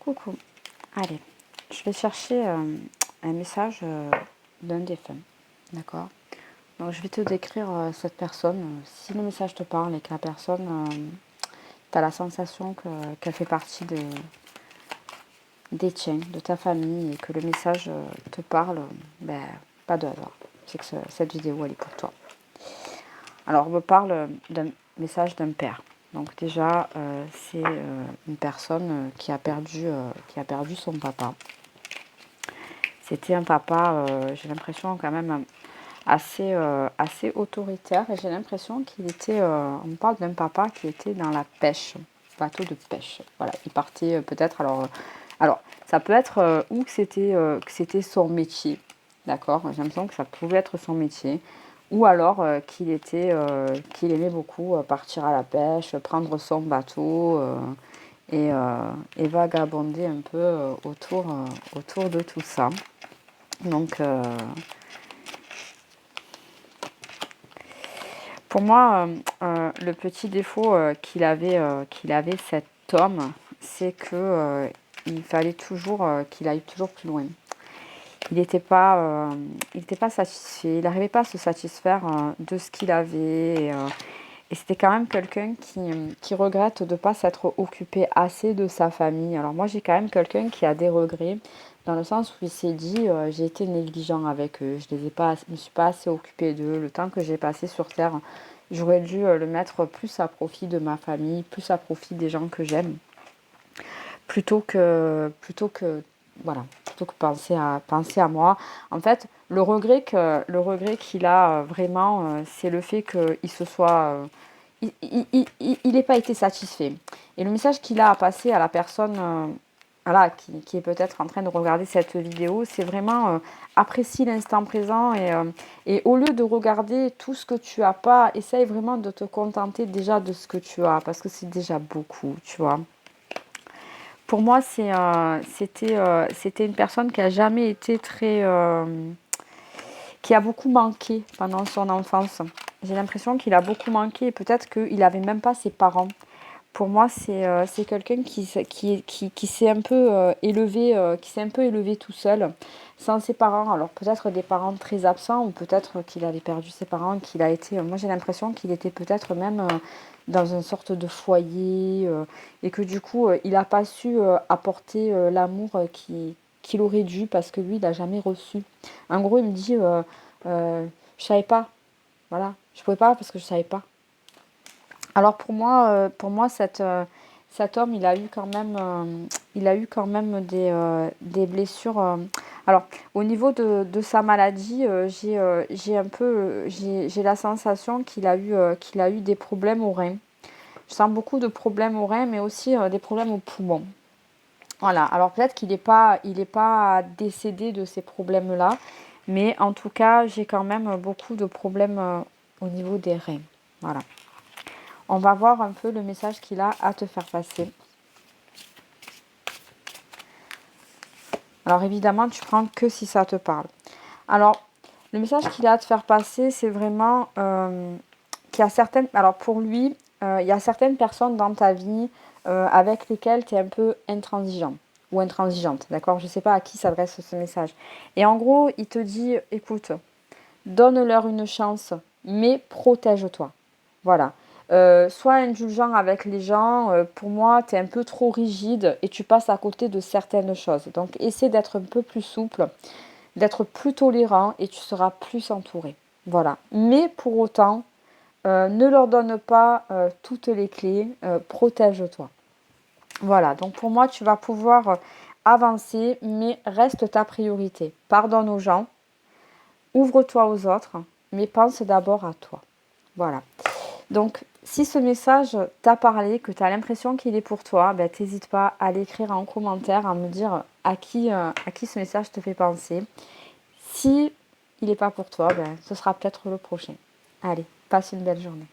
Coucou. Allez, je vais chercher un message d'un défunt. D'accord? Donc, je vais te décrire cette personne. Si le message te parle et que la personne, tu as la sensation qu'elle fait partie des tiens, de ta famille, et que le message te parle, ben, pas de hasard. C'est que cette vidéo, elle est pour toi. Alors, on me parle d'un message d'un père. Donc déjà, c'est une personne qui a perdu son papa. C'était un papa, j'ai l'impression quand même assez autoritaire. Et j'ai l'impression qu'il était, on me parle d'un papa qui était dans la pêche, bateau de pêche. Voilà, il partait peut-être, alors ça peut être ou que c'était son métier, d'accord. J'ai l'impression que ça pouvait être son métier. Ou alors qu'il aimait beaucoup partir à la pêche, prendre son bateau et vagabonder un peu autour de tout ça. Donc, pour moi, le petit défaut qu'il avait cet homme, c'est que il fallait toujours qu'il aille toujours plus loin. Il n'était pas satisfait, il n'arrivait pas à se satisfaire de ce qu'il avait. Et c'était quand même quelqu'un qui regrette de ne pas s'être occupé assez de sa famille. Alors moi, j'ai quand même quelqu'un qui a des regrets, dans le sens où il s'est dit j'ai été négligent avec eux, je me suis pas assez occupé d'eux. Le temps que j'ai passé sur Terre, j'aurais dû le mettre plus à profit de ma famille, plus à profit des gens que j'aime, plutôt que voilà, plutôt que penser à moi. En fait, le regret qu'il a vraiment, c'est le fait qu'il se soit il n'ait pas été satisfait. Et le message qu'il a à passer à la personne voilà, qui est peut-être en train de regarder cette vidéo, c'est vraiment apprécie l'instant présent et au lieu de regarder tout ce que tu as pas, essaye vraiment de te contenter déjà de ce que tu as, parce que c'est déjà beaucoup, tu vois. Pour moi, c'était une personne qui a jamais été très... qui a beaucoup manqué pendant son enfance. J'ai l'impression qu'il a beaucoup manqué et peut-être qu'il n'avait même pas ses parents. Pour moi, c'est quelqu'un qui s'est un peu élevé tout seul, sans ses parents. Alors peut-être des parents très absents ou peut-être qu'il avait perdu ses parents, qu'il a été... Moi, j'ai l'impression qu'il était peut-être même dans une sorte de foyer et que du coup, il n'a pas su apporter l'amour qu'il aurait dû parce que lui, il n'a jamais reçu. En gros, il me dit, je savais pas. Voilà, je pouvais pas parce que je savais pas. Alors pour moi cet homme, il a eu quand même des blessures. Alors au niveau de sa maladie, j'ai la sensation qu'il a eu des problèmes aux reins. Je sens beaucoup de problèmes aux reins, mais aussi des problèmes aux poumons. Voilà. Alors peut-être il est pas décédé de ces problèmes-là, mais en tout cas j'ai quand même beaucoup de problèmes au niveau des reins. Voilà. On va voir un peu le message qu'il a à te faire passer. Alors évidemment, tu prends que si ça te parle. Alors, le message qu'il a à te faire passer, c'est vraiment qu'il y a certaines... Alors pour lui, il y a certaines personnes dans ta vie avec lesquelles tu es un peu intransigeant ou intransigeante. D'accord? Je ne sais pas à qui s'adresse ce message. Et en gros, il te dit, écoute, donne-leur une chance, mais protège-toi. Voilà. Sois indulgent avec les gens. Pour moi, tu es un peu trop rigide et tu passes à côté de certaines choses. Donc, essaie d'être un peu plus souple, d'être plus tolérant et tu seras plus entouré. Voilà. Mais pour autant, ne leur donne pas toutes les clés. Protège-toi. Voilà. Donc, pour moi, tu vas pouvoir avancer, mais reste ta priorité. Pardonne aux gens. Ouvre-toi aux autres, mais pense d'abord à toi. Voilà. Donc, si ce message t'a parlé, que tu as l'impression qu'il est pour toi, ben, t'hésite pas à l'écrire en commentaire, à me dire à qui ce message te fait penser. Si il n'est pas pour toi, ben, ce sera peut-être le prochain. Allez, passe une belle journée.